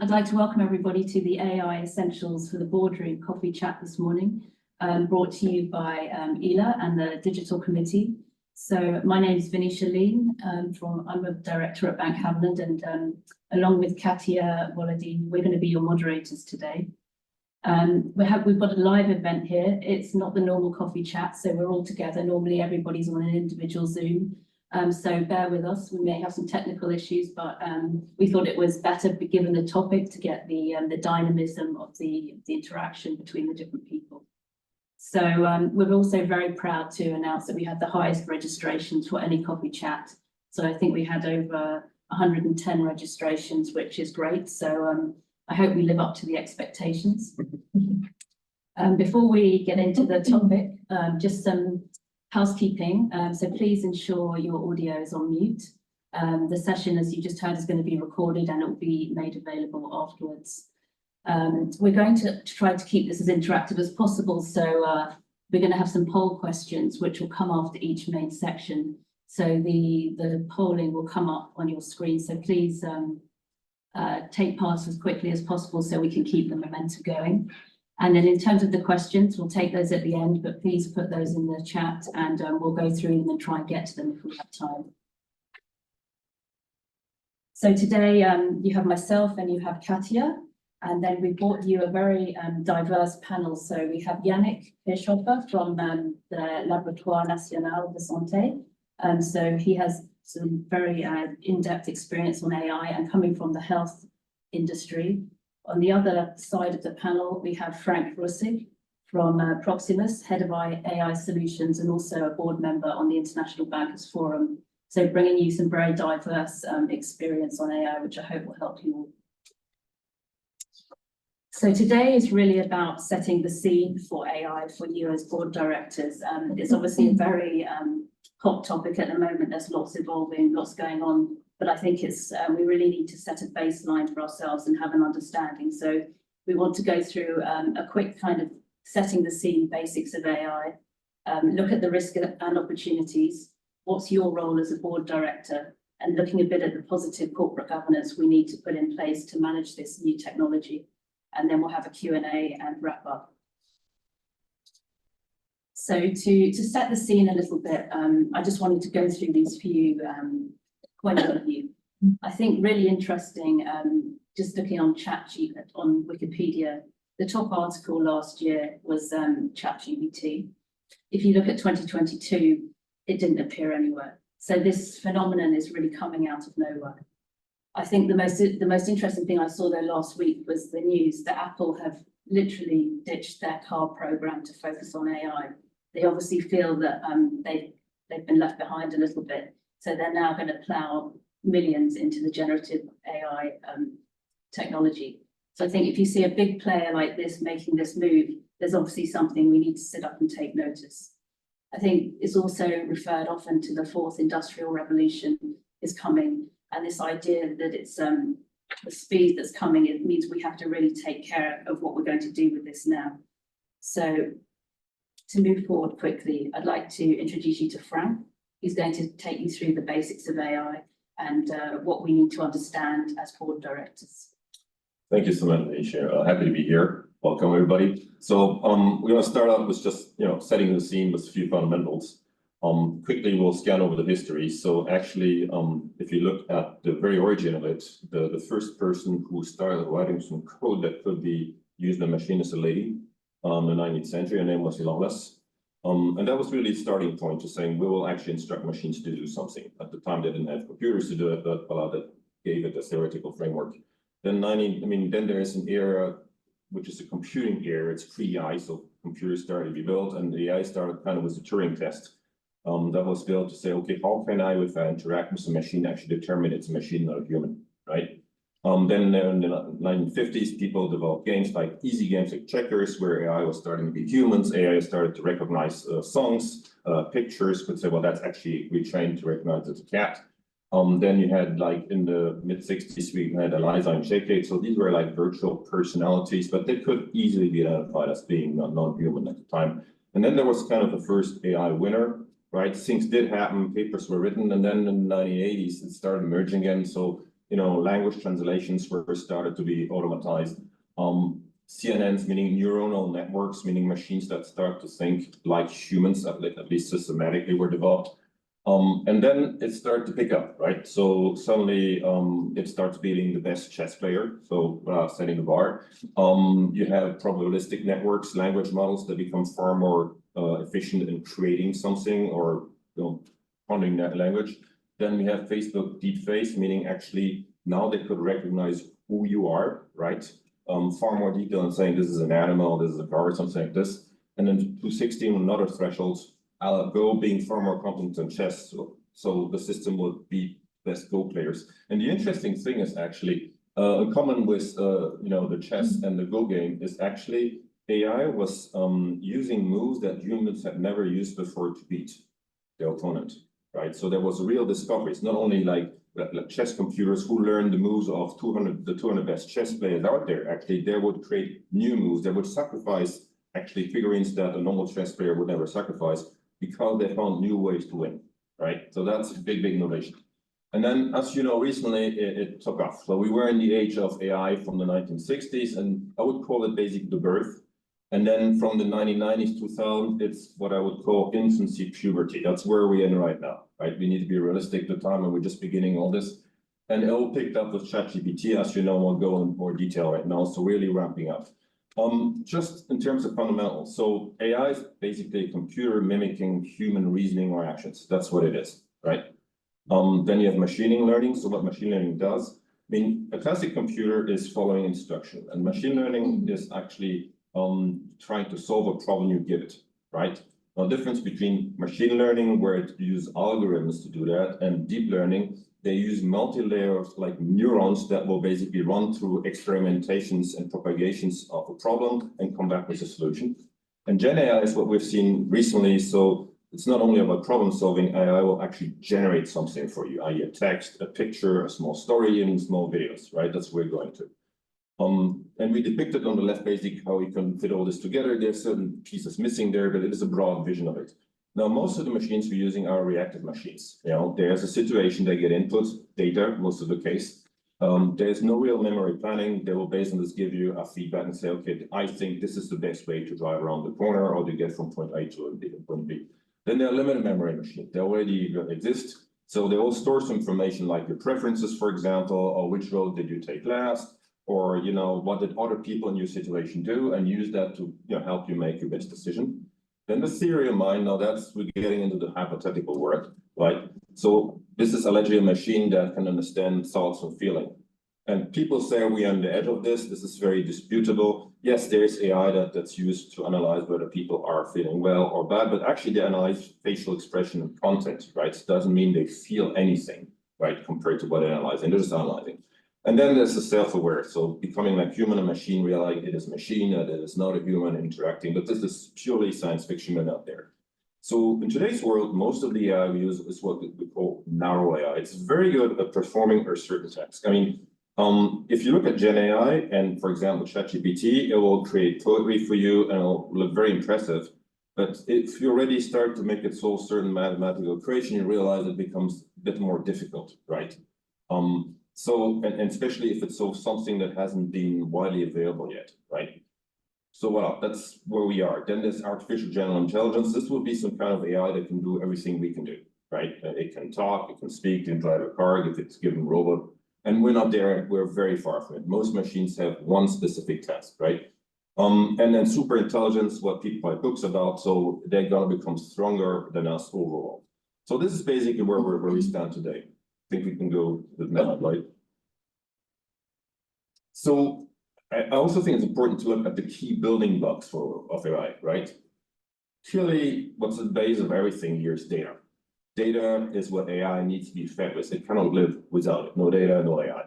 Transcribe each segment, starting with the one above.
I'd like to welcome everybody to the AI Essentials for the Boardroom Coffee Chat this morning, brought to you by ILA and the Digital Committee. So my name is Venetia Leen, I'm a director at Bank Haviland, and along with Katia Wolodin, we're going to be your moderators today. We've got a live event here. It's not the normal coffee chat, so we're all together. Normally everybody's on an individual Zoom. So bear with us. We may have some technical issues, but we thought it was better, given the topic, to get the dynamism of the interaction between the different people. So we're also very proud to announce that we had the highest registrations for any coffee chat. So I think we had over 110 registrations, which is great. So I hope we live up to the expectations. Before we get into the topic, just some housekeeping. So please ensure your audio is on mute. The session, as you just heard, is going to be recorded and it will be made available afterwards. We're going to try to keep this as interactive as possible. So we're going to have some poll questions, which will come after each main section. So the polling will come up on your screen. So please take part as quickly as possible so we can keep the momentum going. And then in terms of the questions, we'll take those at the end, but please put those in the chat and we'll go through them and try and get to them if we have time. So today you have myself and you have Katia, and then we brought you a very diverse panel. So we have Yannick Hirschhofer from the Laboratoire National de Santé. So he has some very in-depth experience on AI and coming from the health industry. On the other side of the panel, we have Frank Russig from Proximus, Head of AI Solutions, and also a board member on the International Bankers Forum. So bringing you some very diverse experience on AI, which I hope will help you all. So today is really about setting the scene for AI for you as board directors. It's obviously a very hot topic at the moment. There's lots evolving, lots going on. But I think it's we really need to set a baseline for ourselves and have an understanding. So we want to go through a quick kind of setting the scene basics of AI, look at the risk and opportunities. What's your role as a board director? And looking a bit at the positive corporate governance we need to put in place to manage this new technology. And then we'll have a Q&A and wrap up. So to set the scene a little bit, I just wanted to go through these few point of view. I think really interesting, just looking on on Wikipedia, the top article last year was ChatGPT. If you look at 2022, it didn't appear anywhere. So this phenomenon is really coming out of nowhere. I think the most interesting thing I saw there last week was the news that Apple have literally ditched their car program to focus on AI. They obviously feel that they've been left behind a little bit. So they're now going to plow millions into the generative AI technology. So I think if you see a big player like this making this move, there's obviously something we need to sit up and take notice. I think it's also referred often to the fourth industrial revolution is coming. And this idea that it's the speed that's coming, it means we have to really take care of what we're going to do with this now. So to move forward quickly, I'd like to introduce you to Frank. He's going to take you through the basics of AI and what we need to understand as board directors. Thank you so much, Venetia. Happy to be here. Welcome, everybody. So we're going to start out with just setting the scene with a few fundamentals. Quickly, we'll scan over the history. So actually, if you look at the very origin of it, the first person who started writing some code that could be used in a machine is a lady in the 19th century. Her name was ILA. And that was really the starting point to saying we will actually instruct machines to do something. At the time, they didn't have computers to do it, but that gave it a theoretical framework. Then then there is an era which is a computing era. It's pre-AI, so computers started to be built, and the AI started kind of with the Turing test. That was built to say, okay, how can I, if I interact with a machine, actually determine it's a machine, not a human, right? Then in the 1950s, people developed games like easy games like checkers, where AI was starting to be humans. AI started to recognize songs, pictures, could say, well, that's actually retrained to recognize it's a cat. Then you had, like, in the mid-60s, we had Eliza and JK. So these were like virtual personalities, but they could easily be identified as being non-human at the time. And then there was kind of the first AI winner, right? Things did happen, papers were written, and then in the 1980s, it started emerging again. So language translations were started to be automatized. CNNs, meaning neuronal networks, meaning machines that start to think like humans, at least systematically, were developed. And then it started to pick up, right? So suddenly it starts beating the best chess player. So setting the bar. You have probabilistic networks, language models that become far more efficient in creating something or funding that language. Then we have Facebook deepfake, meaning actually now they could recognize who you are, right? Far more detail in saying this is an animal, this is a car, something like this. And then 216, another threshold, Go being far more competent in chess, so the system would be best Go players. And the interesting thing is actually, in common with the chess and the Go game, is actually AI was using moves that humans had never used before to beat the opponent, right? So there was a real discovery. It's not only like chess computers who learn the moves of the 200 best chess players out there. Actually, they would create new moves. They would sacrifice actually figurines that a normal chess player would never sacrifice because they found new ways to win, right? So that's a big, big innovation. And then, as you know, recently it took off. So we were in the age of AI from the 1960s, and I would call it basically the birth. And then from the 1990s, 2000, it's what I would call infancy puberty. That's where we're in right now, right? We need to be realistic at the time when we're just beginning all this. And it all picked up with ChatGPT, as you know, we'll go in more detail right now. So really ramping up. Just in terms of fundamentals. So AI is basically a computer mimicking human reasoning or actions. That's what it is, right? Then you have machine learning. So what machine learning does, I mean, a classic computer is following instruction, and machine learning is actually trying to solve a problem you give it, right? Now, the difference between machine learning, where it uses algorithms to do that, and deep learning, they use multi-layers like neurons that will basically run through experimentations and propagations of a problem and come back with a solution. And Gen AI is what we've seen recently. So it's not only about problem solving, AI will actually generate something for you, i.e. a text, a picture, a small story, and small videos, right? That's where we're going to. And we depicted on the left basically how we can fit all this together. There's certain pieces missing there, but it is a broad vision of it. Now, most of the machines we're using are reactive machines. There's a situation, they get input, data, most of the case. There's no real memory planning. They will based on this give you a feedback and say, okay, I think this is the best way to drive around the corner or to get from point A to point B. Then there are limited memory machines. They already exist. So they will store some information like your preferences, for example, or which road did you take last, or what did other people in your situation do, and use that to help you make your best decision. Then the theory of mind, now we're getting into the hypothetical world, right? So this is allegedly a machine that can understand thoughts and feeling. And people say we're on the edge of this. This is very disputable. Yes, there's AI that's used to analyze whether people are feeling well or bad, but actually they analyze facial expression and content, right? It doesn't mean they feel anything, right, compared to what they're analyzing. They're just analyzing. And then there's the self-aware, so becoming like human and machine, realizing it is a machine, that it is not a human interacting, but this is purely science fiction and out there. So in today's world, most of the AI we use is what we call narrow AI. It's very good at performing a certain task. I mean, if you look at Gen AI and, for example, ChatGPT, it will create poetry for you and it'll look very impressive. But if you already start to make it solve certain mathematical equation, you realize it becomes a bit more difficult, right? So, and especially if it solves something that hasn't been widely available yet, right? So, well, that's where we are. Then there's artificial general intelligence. This will be some kind of AI that can do everything we can do, right? It can talk, it can speak, it can drive a car if it's given robot. And we're not there, we're very far from it. Most machines have one specific task, right? And then super intelligence, what people write books about, so they're gonna become stronger than us overall. So this is basically where we stand today. I think we can go with that, right? So I also think it's important to look at the key building blocks of AI, right? Clearly, what's the base of everything here is data. Data is what AI needs to be fed with. It cannot live without it. No data, no AI.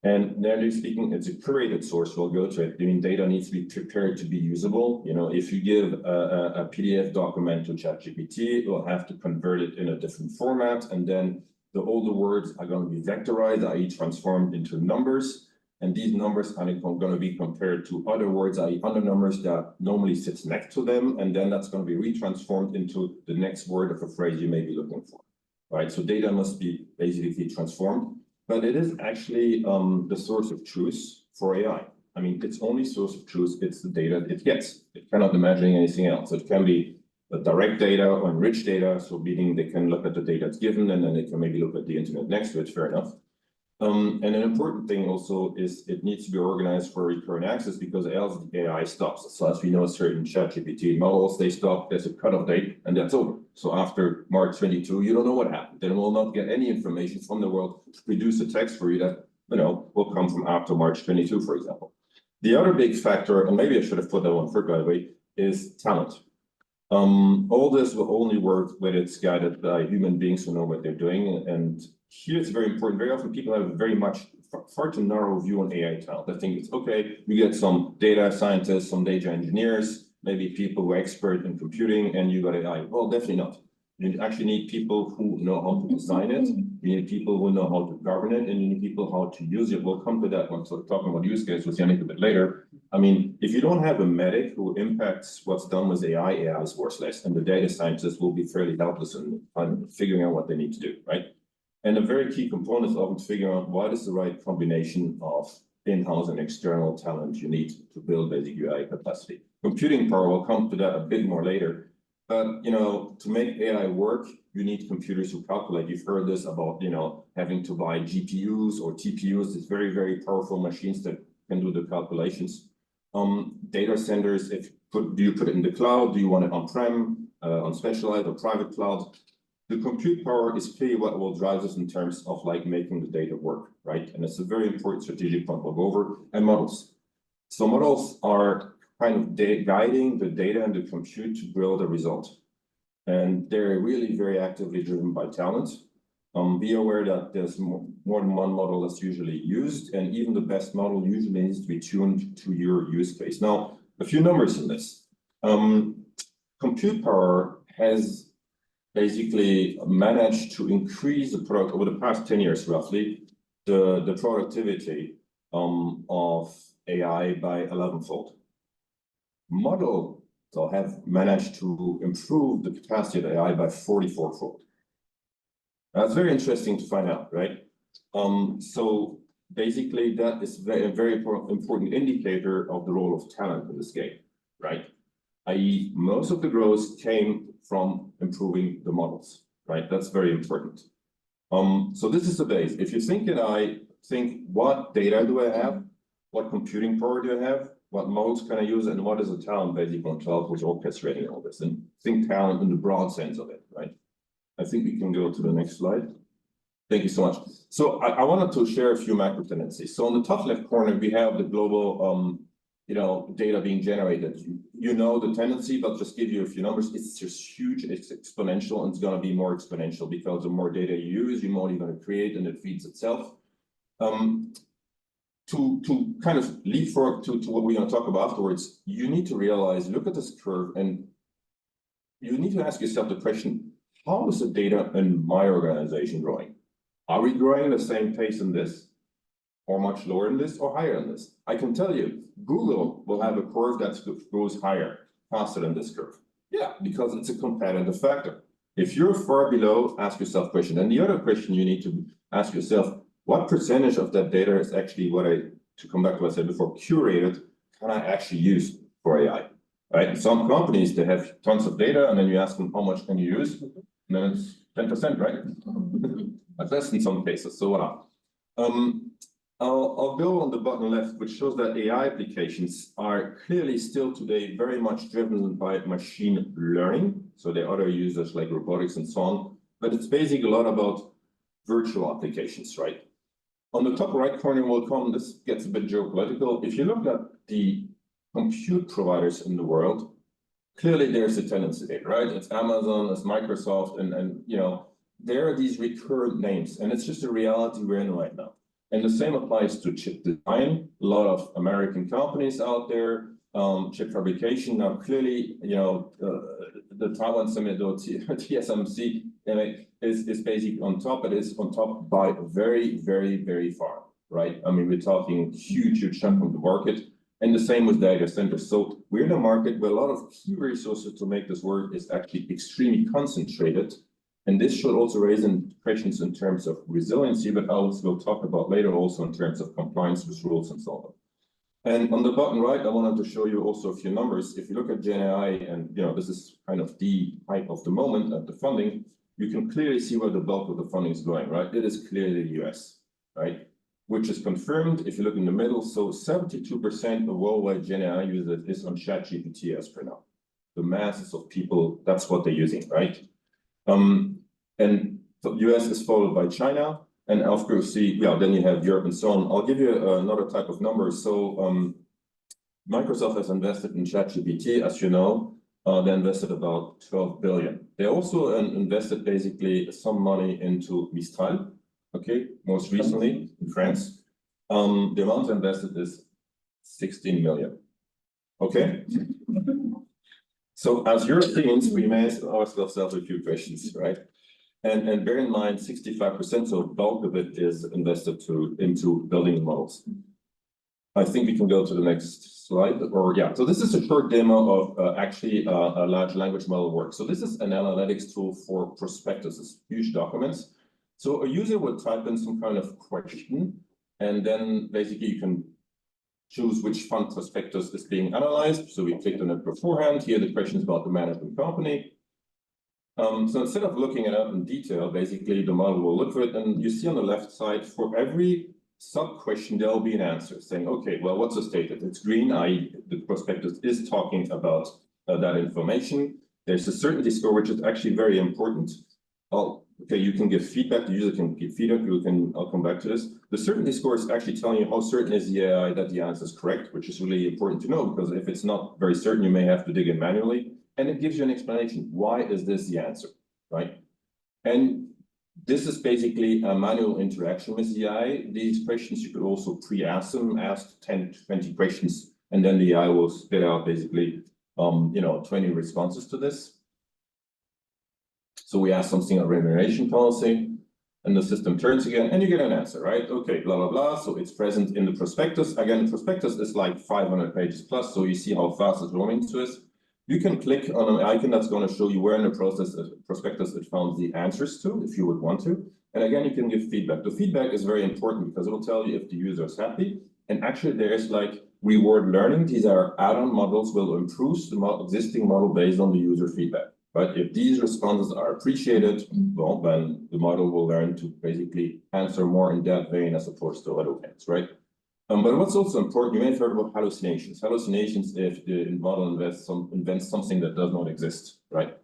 And narrowly speaking, it's a curated source. We'll go to it. I mean, data needs to be prepared to be usable. If you give a PDF document to ChatGPT, it will have to convert it in a different format, and then all the words are going to be vectorized, i.e. transformed into numbers. And these numbers are going to be compared to other words, i.e. other numbers that normally sits next to them. And then that's going to be retransformed into the next word of a phrase you may be looking for, right? So data must be basically transformed. but it is actually the source of truth for AI. I mean, its only source of truth, it's the data it gets. It cannot imagine anything else. It can be direct data or enriched data, so meaning they can look at the data it's given, and then they can maybe look at the internet next to it, fair enough. And an important thing also is it needs to be organized for recurrent access, because else the AI stops. So as we know, certain ChatGPT models, they stop, there's a cutoff date, and that's over. So after March 22, you don't know what happened. Then we'll not get any information from the world to produce a text for you that, will come from after March 22, for example. The other big factor, and maybe I should have put that one first, by the way, is talent. All this will only work when it's guided by human beings who know what they're doing. And here it's very important. Very often people have very much far too narrow view on AI talent. I think it's okay, we get some data scientists, some data engineers, maybe people who are expert in computing, and you got AI. Well, definitely not. You actually need people who know how to design it. You need people who know how to govern it, and you need people how to use it. We'll come to that one. So talking about use case with Yannick a bit later. I mean, if you don't have a medic who impacts what's done with AI, AI is worthless, and the data scientists will be fairly helpless in figuring out what they need to do, right? And a very key component is often figuring out what is the right combination of in-house and external talent you need to build basic AI capacity. Computing power, we'll come to that a bit more later. But, to make AI work, you need computers who calculate. You've heard this about, having to buy GPUs or TPUs. It's very, very powerful machines that can do the calculations. Data centers, do you put it in the cloud? Do you want it on-prem, on specialized or private cloud? The compute power is clearly what will drive us in terms of making the data work, right? And it's a very important strategic point we'll go over. And models. So models are kind of guiding the data and the compute to build a result. And they're really very actively driven by talent. Be aware that there's more than one model that's usually used, and even the best model usually needs to be tuned to your use case. Now, a few numbers in this. Compute power has basically managed to increase the product over the past 10 years, roughly, the productivity of AI by 11-fold. Models have managed to improve the capacity of AI by 44-fold. That's very interesting to find out, right? So basically, that is a very important indicator of the role of talent in this game, right? I.e., most of the growth came from improving the models, right? That's very important. So this is the base. If you think AI, think what data do I have? What computing power do I have? What modes can I use? And what is the talent basically on top who's orchestrating all this? And think talent in the broad sense of it, right? I think we can go to the next slide. Thank you so much. So I wanted to share a few macro tendencies. So on the top left corner, we have the global, data being generated. You know the tendency, but just give you a few numbers. It's just huge. It's exponential, and it's going to be more exponential because the more data you use, the more you're going to create, and it feeds itself. To kind of leapfrog to what we're going to talk about afterwards, you need to realize, look at this curve, and you need to ask yourself the question, how is the data in my organization growing? Are we growing the same pace in this, or much lower in this, or higher in this? I can tell you, Google will have a curve that goes higher, faster than this curve. Yeah, because it's a competitive factor. If you're far below, ask yourself a question. And the other question you need to ask yourself, what percentage of that data is actually to come back to what I said before, curated, can I actually use for AI, right? Some companies, they have tons of data, and then you ask them, how much can you use? And then it's 10%, right? That's less in some cases, so what? I'll go on the bottom left, which shows that AI applications are clearly still today very much driven by machine learning. So there are other users like robotics and so on, but it's basically a lot about virtual applications, right? On the top right corner will come, this gets a bit geopolitical. If you look at the compute providers in the world, clearly there's a tendency there, right? It's Amazon, it's Microsoft, and there are these recurrent names, and it's just a reality we're in right now. And the same applies to chip design. A lot of American companies out there, chip fabrication. Now, clearly, the Taiwan TSMC is basically on top. It is on top by very, very, very far, right? I mean, we're talking huge chunk of the market. And the same with data centers. So we're in a market where a lot of key resources to make this work is actually extremely concentrated. And this should also raise questions in terms of resiliency, but we'll talk about later also in terms of compliance with rules and so on. And on the bottom right, I wanted to show you also a few numbers. If you look at GenAI, and this is kind of the hype of the moment at the funding, you can clearly see where the bulk of the funding is going, right? It is clearly the US, right? Which is confirmed if you look in the middle. So 72% of worldwide GenAI users is on ChatGPT as per now. The masses of people, that's what they're using, right? And the US is followed by China. And of course, then you have Europe and so on. I'll give you another type of number. So Microsoft has invested in ChatGPT, as you know. They invested about 12 billion. They also invested basically some money into Mistral, okay, most recently in France. The amount invested is 16 million, okay? So as Europeans, we may ask ourselves a few questions, right? And bear in mind, 65%, so bulk of it is invested into building models. I think we can go to the next slide, so this is a short demo of actually a large language model work. So this is an analytics tool for prospectuses, huge documents. So a user would type in some kind of question, and then basically you can choose which fund prospectus is being analyzed. So we clicked on it beforehand. Here the question is about the management company. So instead of looking it up in detail, basically the model will look for it, and you see on the left side for every sub-question, there will be an answer saying, okay, well, what's the status? It's green, i.e. the prospectus is talking about that information. There's a certainty score, which is actually very important. Okay, you can give feedback, the user can give feedback, I'll come back to this. The certainty score is actually telling you how certain is the AI that the answer is correct, which is really important to know, because if it's not very certain, you may have to dig in manually. And it gives you an explanation. Why is this the answer, right? And this is basically a manual interaction with the AI. These questions, you could also pre-ask them, ask 10 to 20 questions, and then the AI will spit out basically, 20 responses to this. So we ask something on remuneration policy, and the system turns again, and you get an answer, right? Okay, blah, blah, blah. So it's present in the prospectus. Again, the prospectus is like 500 pages plus, so you see how fast it's roaming to us. You can click on an icon that's going to show you where in the prospectus it found the answers to, if you would want to. And again, you can give feedback. The feedback is very important because it will tell you if the user is happy. And actually, there is like reward learning. These are add-on models will improve the existing model based on the user feedback. But if these responses are appreciated, well, then the model will learn to basically answer more in that vein as opposed to other things, right? But what's also important, you may have heard about hallucinations. Hallucinations if the model invents something that does not exist, right?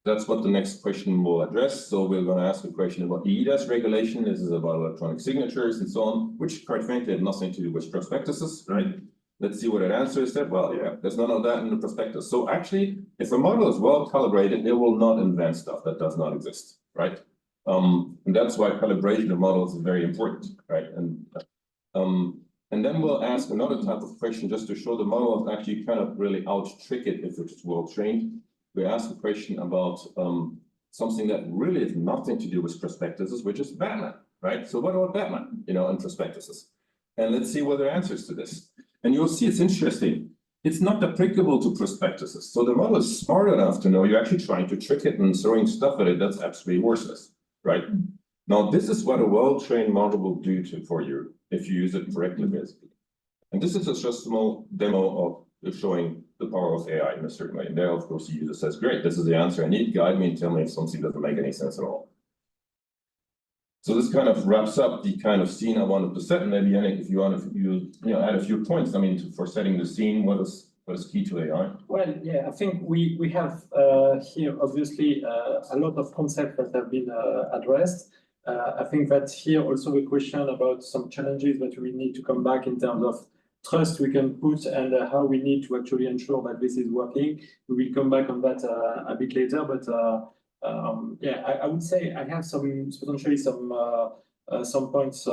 That's what the next question will address. So we're going to ask a question about EIDAS regulation. This is about electronic signatures and so on, which quite frankly have nothing to do with prospectuses, right? Let's see what it answers. Well, yeah, there's none of that in the prospectus. So actually, if a model is well calibrated, it will not invent stuff that does not exist, right? And that's why calibration of models is very important, right? And then we'll ask another type of question just to show the model is actually kind of really out-trick it if it's well trained. We ask a question about something that really has nothing to do with prospectuses, which is Batman, right? So what about Batman, in prospectuses? And let's see what the answers to this. And you'll see it's interesting. It's not applicable to prospectuses. So the model is smart enough to know you're actually trying to trick it and throwing stuff at it that's absolutely worthless, right? Now, this is what a well-trained model will do for you if you use it correctly, basically. And this is just a small demo of showing the power of AI in a certain way. And there, of course, the user says, great, this is the answer I need. Guide me and tell me if something doesn't make any sense at all. So this kind of wraps up the kind of scene I wanted to set. And maybe, Yannick, if you want to add a few points, for setting the scene, what is key to AI? Well, yeah, I think we have here, obviously, a lot of concepts that have been addressed. I think that here also a question about some challenges that we need to come back in terms of trust we can put and how we need to actually ensure that this is working. We will come back on that a bit later, but I would say I have potentially some points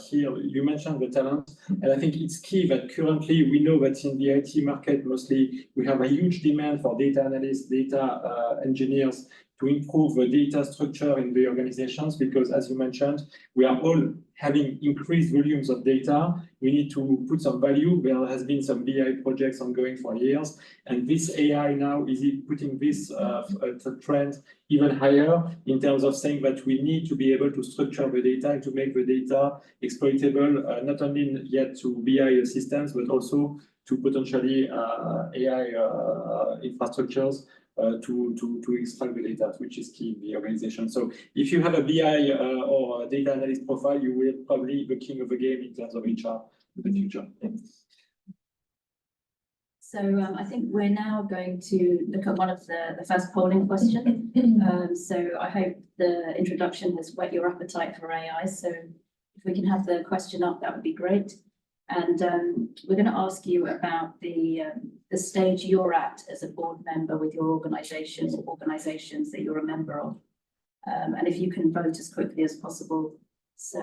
here. You mentioned the talent, and I think it's key that currently we know that in the IT market mostly we have a huge demand for data analysts, data engineers to improve the data structure in the organizations, because as you mentioned, we are all having increased volumes of data. We need to put some value. There has been some BI projects ongoing for years, and this AI now is putting this trend even higher in terms of saying that we need to be able to structure the data and to make the data exploitable, not only yet to BI systems, but also to potentially AI infrastructures to extract the data, which is key in the organization. So if you have a BI or a data analyst profile, you will probably be the king of the game in terms of HR in the future. So I think we're now going to look at one of the first polling questions. So I hope the introduction has whet your appetite for AI. So if we can have the question up, that would be great. And we're going to ask you about the stage you're at as a board member with your organizations or organizations that you're a member of. And if you can vote as quickly as possible, so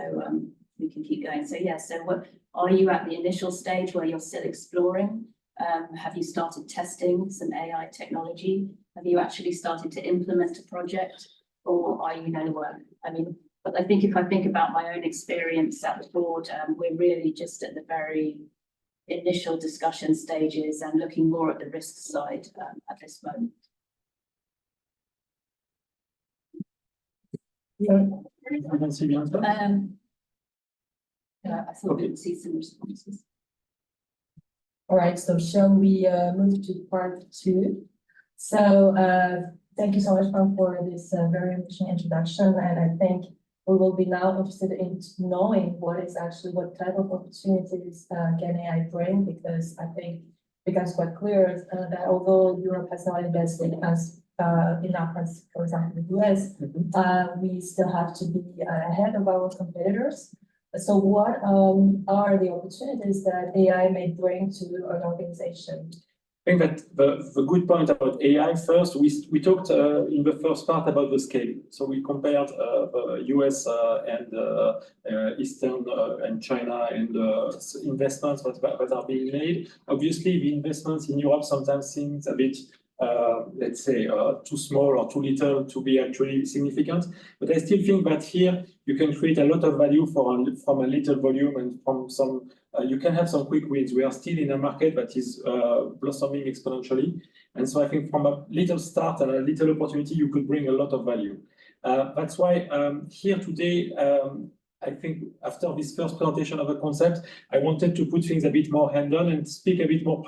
we can keep going. So yeah, so what are you at the initial stage where you're still exploring? Have you started testing some AI technology? Have you actually started to implement a project, or are you nowhere? I mean, but I think if I think about my own experience at the board, we're really just at the very initial discussion stages and looking more at the risk side at this moment. I don't see the answer. I thought we'd see some responses. All right, so shall we move to part 2? So thank you so much, Frank, for this very enriching introduction. And I think we will be now interested in knowing what type of opportunities can AI bring, because I think it becomes quite clear that although Europe has not invested as enough as, for example, the US, we still have to be ahead of our competitors. So what are the opportunities that AI may bring to an organization? I think that the good point about AI, first, we talked in the first part about the scale. So we compared the US and Eastern and China and investments that are being made. Obviously, the investments in Europe sometimes seems a bit let's say, too small or too little to be actually significant. But I still think that here you can create a lot of value from a little volume, and from some, you can have some quick wins. We are still in a market that is blossoming exponentially. And so I think from a little start and a little opportunity, you could bring a lot of value. That's why here today, I think after this first presentation of the concept, I wanted to put things a bit more hands-on and speak a bit more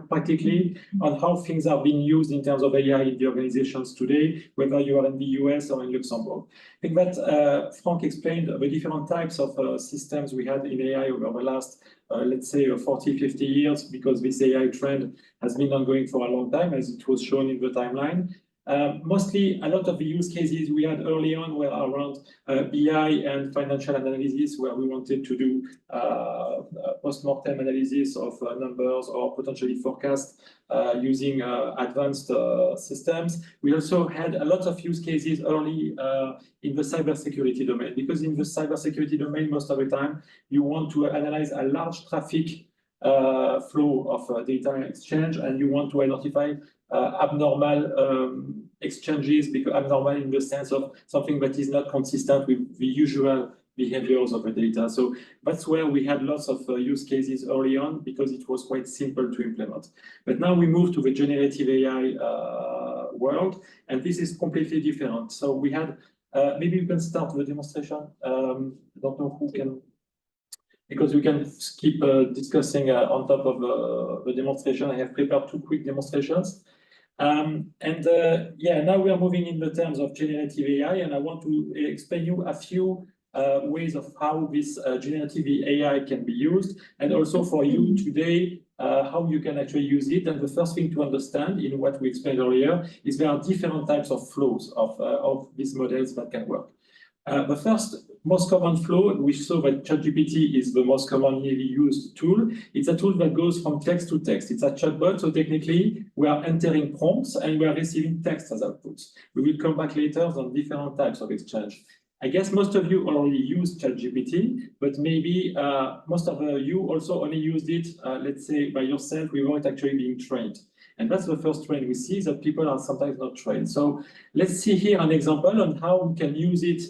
practically on how things are being used in terms of AI in the organizations today, whether you are in the US or in Luxembourg. I think that Frank explained the different types of systems we had in AI over the last, let's say, 40, 50 years, because this AI trend has been ongoing for a long time, as it was shown in the timeline. Mostly, a lot of the use cases we had early on were around BI and financial analysis, where we wanted to do post-mortem analysis of numbers or potentially forecast using advanced systems. We also had a lot of use cases early in the cybersecurity domain, because in the cybersecurity domain, most of the time, you want to analyze a large traffic flow of data exchange, and you want to identify abnormal exchanges, because abnormal in the sense of something that is not consistent with the usual behaviors of the data. So that's where we had lots of use cases early on, because it was quite simple to implement. But now we move to the generative AI world, and this is completely different. So we had, maybe we can start the demonstration. I don't know who can, because we can keep discussing on top of the demonstration. I have prepared 2 quick demonstrations. Yeah, now we are moving in the terms of generative AI, and I want to explain you a few ways of how this generative AI can be used, and also for you today, how you can actually use it. And the first thing to understand in what we explained earlier is there are different types of flows of these models that can work. The first most common flow, we saw that ChatGPT is the most commonly used tool. It's a tool that goes from text to text. It's a chatbot, so technically we are entering prompts and we are receiving text as outputs. We will come back later on different types of exchange. I guess most of you already use ChatGPT, but maybe most of you also only used it, let's say, by yourself without actually being trained. And that's the first trend we see, that people are sometimes not trained. So let's see here an example on how we can use it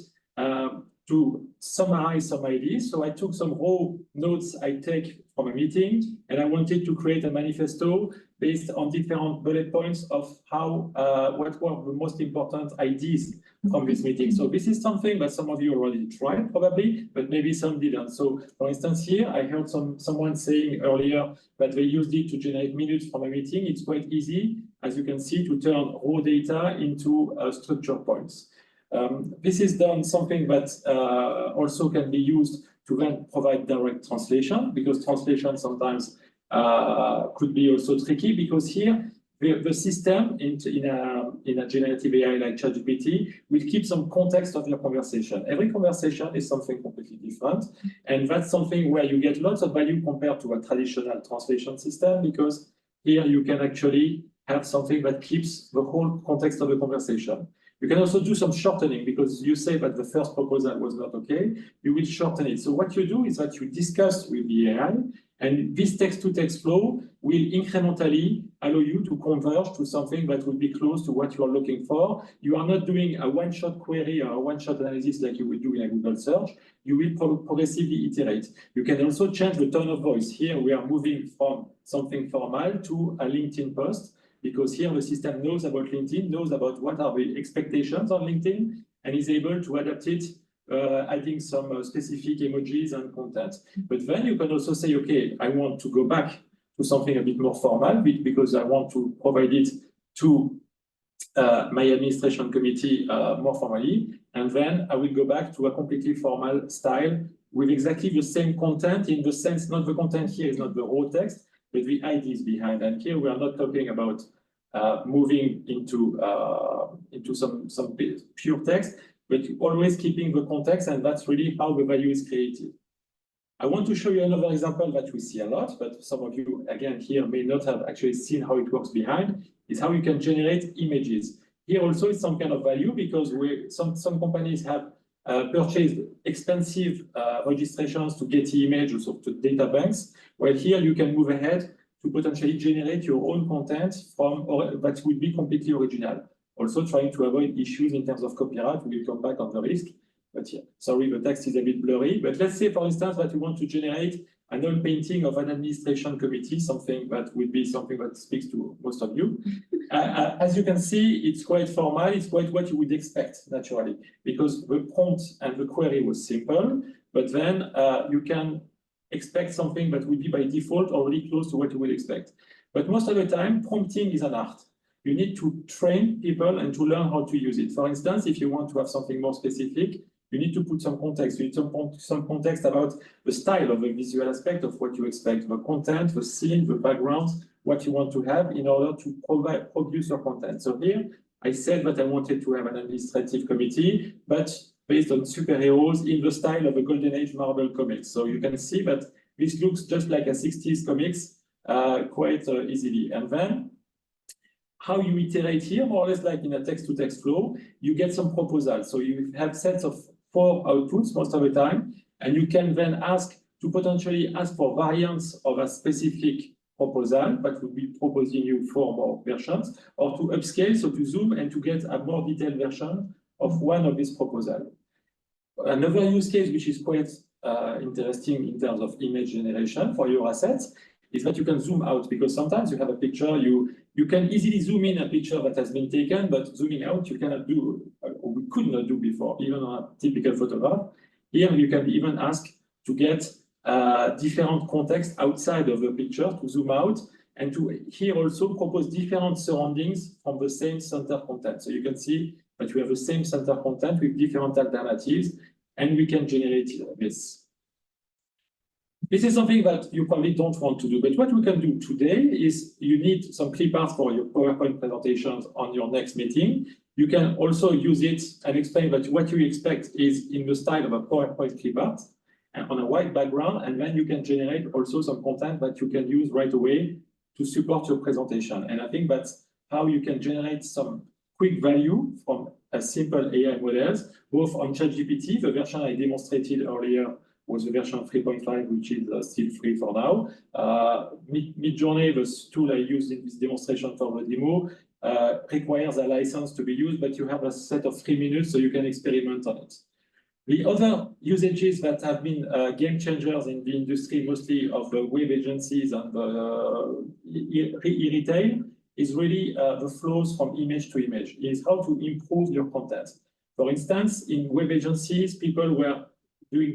to summarize some ideas. So I took some raw notes I take from a meeting, and I wanted to create a manifesto based on different bullet points of how what were the most important ideas from this meeting. So this is something that some of you already tried probably, but maybe some didn't. So for instance, here I heard someone saying earlier that they used it to generate minutes from a meeting. It's quite easy, as you can see, to turn raw data into structure points. This is done something that also can be used to then provide direct translation, because translation sometimes could be also tricky, because here the system in a generative AI like ChatGPT will keep some context of your conversation. Every conversation is something completely different, and that's something where you get lots of value compared to a traditional translation system, because here you can actually have something that keeps the whole context of the conversation. You can also do some shortening, because you say that the first proposal was not okay, you will shorten it. So what you do is that you discuss with the AI, and this text-to-text flow will incrementally allow you to converge to something that will be close to what you are looking for. You are not doing a one-shot query or a one-shot analysis like you would do in a Google search. You will progressively iterate. You can also change the tone of voice. Here we are moving from something formal to a LinkedIn post, because here the system knows about LinkedIn, knows about what are the expectations on LinkedIn, and is able to adapt it, adding some specific emojis and content. But then you can also say, okay, I want to go back to something a bit more formal, because I want to provide it to my administration committee more formally, and then I will go back to a completely formal style with exactly the same content, in the sense, not the content here is not the raw text, but the ideas behind. And here we are not talking about moving into some pure text, but always keeping the context, and that's really how the value is created. I want to show you another example that we see a lot, but some of you, again, here may not have actually seen how it works behind, is how you can generate images. Here also is some kind of value, because some companies have purchased expensive registrations to Getty Images or to data banks, while here you can move ahead to potentially generate your own content that will be completely original. Also trying to avoid issues in terms of copyright. We will come back on the risk. But yeah, sorry, the text is a bit blurry. But let's say, for instance, that you want to generate an oil painting of an administration committee, something that would be something that speaks to most of you. As you can see, it's quite formal. It's quite what you would expect, naturally, because the prompt and the query was simple. But then you can expect something that would be by default already close to what you would expect. But most of the time, prompting is an art. You need to train people and to learn how to use it. For instance, if you want to have something more specific, you need to put some context. You need some context about the style of the visual aspect of what you expect, the content, the scene, the background, what you want to have in order to produce your content. So here, I said that I wanted to have an administrative committee, but based on superheroes in the style of a Golden Age Marvel comics. So you can see that this looks just like a 60s comics quite easily. And then how you iterate here, more or less like in a text-to-text flow, you get some proposals. So you have sets of 4 outputs most of the time, and you can then ask to potentially ask for variants of a specific proposal that would be proposing you 4 more versions, or to upscale, so to zoom and to get a more detailed version of one of these proposals. Another use case, which is quite interesting in terms of image generation for your assets, is that you can zoom out, because sometimes you have a picture, you can easily zoom in a picture that has been taken, but zooming out you cannot do, or we could not do before, even on a typical photograph. Here you can even ask to get different context outside of the picture, to zoom out, and to here also propose different surroundings from the same center content. So you can see that we have the same center content with different alternatives, and we can generate this. This is something that you probably don't want to do, but what we can do today is you need some clip art for your PowerPoint presentations on your next meeting. You can also use it and explain that what you expect is in the style of a PowerPoint clip art and on a white background, and then you can generate also some content that you can use right away to support your presentation. And I think that's how you can generate some quick value from a simple AI models, both on ChatGPT, the version I demonstrated earlier was the version 3.5, which is still free for now. Midjourney, the tool I used in this demonstration for the demo, requires a license to be used, but you have a set of 3 minutes, so you can experiment on it. The other usages that have been game changers in the industry, mostly of web agencies and e-retail, is really the flows from image to image, is how to improve your content. For instance, in web agencies, people were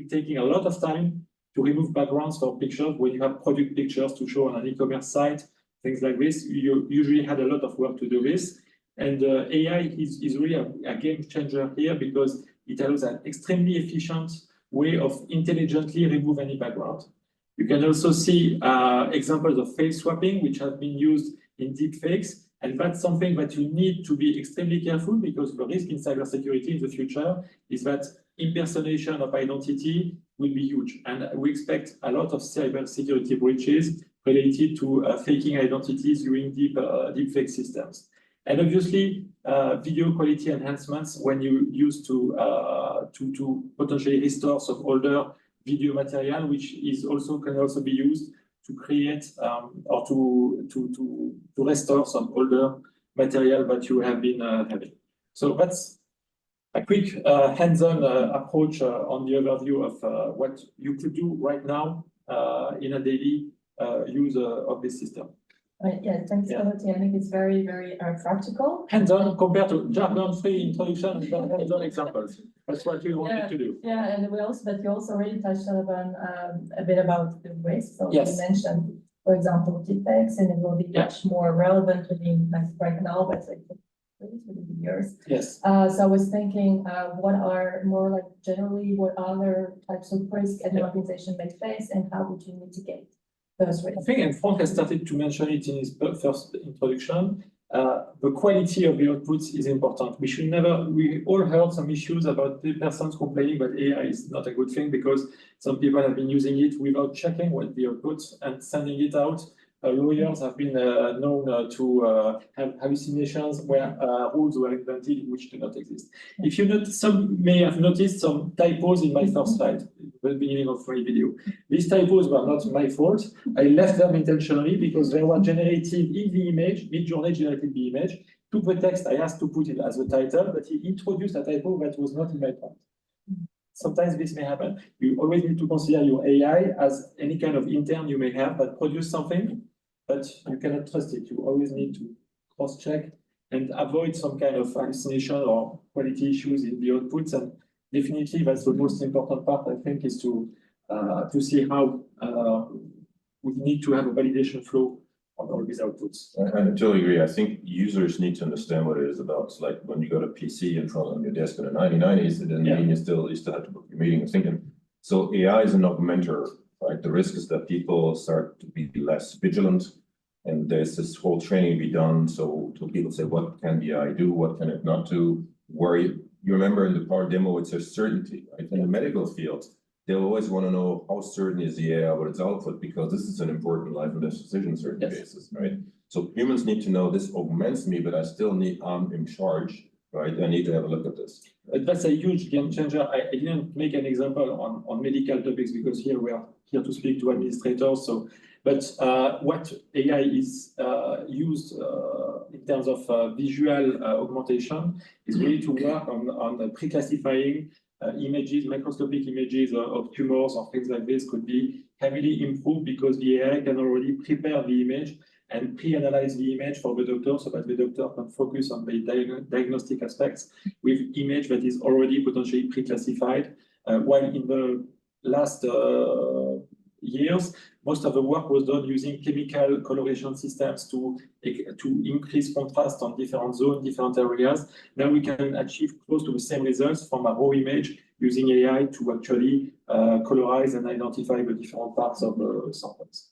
taking a lot of time to remove backgrounds for pictures. When you have product pictures to show on an e-commerce site, things like this, you usually had a lot of work to do this. And AI is really a game changer here because it allows an extremely efficient way of intelligently remove any background. You can also see examples of face swapping, which have been used in deepfakes. And that's something that you need to be extremely careful because the risk in cybersecurity in the future is that impersonation of identity will be huge. And we expect a lot of cybersecurity breaches related to faking identities using deepfake systems. And obviously, video quality enhancements when you use to potentially restore some older video material, which can also be used to create or to restore some older material that you have been having. So that's a quick hands-on approach on the overview of what you could do right now in a daily use of this system. Yeah, thanks for that. I think it's very, very practical. Hands-on compared to jargon-free introduction and hands-on examples. That's what we wanted to do. Yeah, and you also already touched on a bit about the risk. So you mentioned, for example, deepfakes, and it will be much more relevant within like right now, but like within the years. Yes. So I was thinking, what other types of risk an organization may face, and how would you mitigate those risks? I think, and Frank has started to mention it in his first introduction, the quality of the outputs is important. We all heard some issues about the persons complaining that AI is not a good thing because some people have been using it without checking what the outputs and sending it out. Lawyers have been known to have hallucinations where rules were invented which do not exist. If you notice, some may have noticed some typos in my first slide, the beginning of my video. These typos were not my fault. I left them intentionally because they were generated in the image. Midjourney generated the image, took the text I asked to put it as a title, but he introduced a typo that was not in my prompt. Sometimes this may happen. You always need to consider your AI as any kind of intern you may have that produce something, but you cannot trust it. You always need to cross-check and avoid some kind of hallucination or quality issues in the outputs. And definitely, that's the most important part, I think, is to see how we need to have a validation flow on all these outputs. I totally agree. I think users need to understand what it is about. It's like when you got a PC in front of your desk in the 1990s, and then you still have to book your meeting and thinking. So AI is an augmenter. Right? The risk is that people start to be less vigilant, and there's this whole training to be done. So people say, what can the AI do? What can it not do? Where you remember in the power demo, it's a certainty. Right? In the medical field, they'll always want to know how certain is the AI about its output, because this is an important life and death decision in certain cases, right? So humans need to know this augments me, but I'm in charge, right? I need to have a look at this. That's a huge game changer. I didn't make an example on medical topics because here we are here to speak to administrators. So, but what AI is used in terms of visual augmentation is really to work on pre-classifying images, microscopic images of tumors or things like this could be heavily improved because the AI can already prepare the image and pre-analyze the image for the doctor so that the doctor can focus on the diagnostic aspects with image that is already potentially pre-classified. While in the last years, most of the work was done using chemical coloration systems to increase contrast on different zones, different areas. Now we can achieve close to the same results from a raw image using AI to actually colorize and identify the different parts of the samples.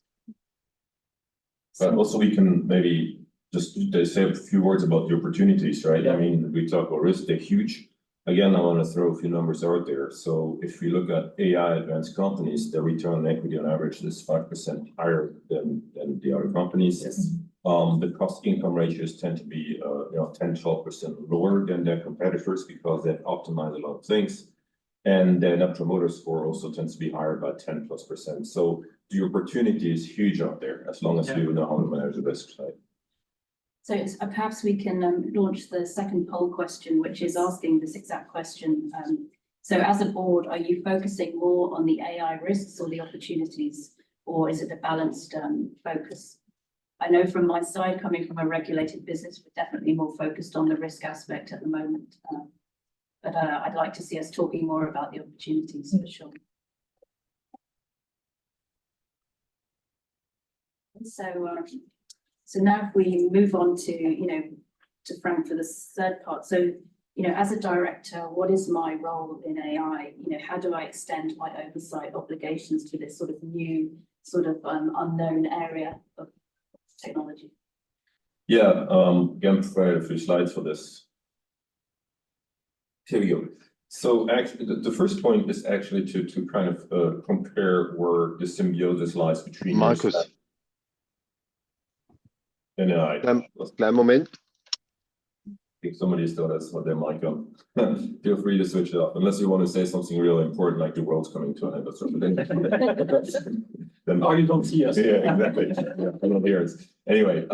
But also we can maybe just say a few words about the opportunities, right? I mean, we talk about risk, they're huge. Again, I want to throw a few numbers out there. So if we look at AI advanced companies, their return on equity on average is 5% higher than the other companies. Yes. The cost income ratios tend to be 10-12% lower than their competitors because they've optimized a lot of things. And the net promoter score also tends to be higher by 10+%. So the opportunity is huge out there as long as you know how to manage the risk side. So perhaps we can launch the second poll question, which is asking this exact question. So as a board, are you focusing more on the AI risks or the opportunities, or is it a balanced focus? I know from my side, coming from a regulated business, we're definitely more focused on the risk aspect at the moment. But I'd like to see us talking more about the opportunities for sure. So now if we move on to, to Frank for the third part. So, as a director, what is my role in AI? How do I extend my oversight obligations to this sort of new, unknown area of technology? Yeah, again, provided a few slides for this. Here we go. So actually, the first point is actually to kind of compare where the symbiosis lies between Markus. And AI. Kleinen Moment. If somebody still has their mic on, feel free to switch it off, unless you want to say something really important, like the world's coming to an end or something. Then Or you don't see us. Yeah, exactly. Yeah, I don't hear it. Anyway,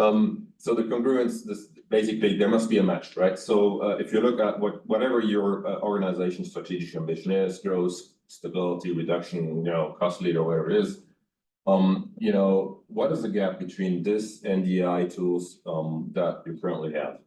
so the congruence, this basically there must be a match, right? So if you look at whatever your organization's strategic ambition is, growth, stability, reduction, cost leader, whatever it is, what is the gap between this and the AI tools that you currently have?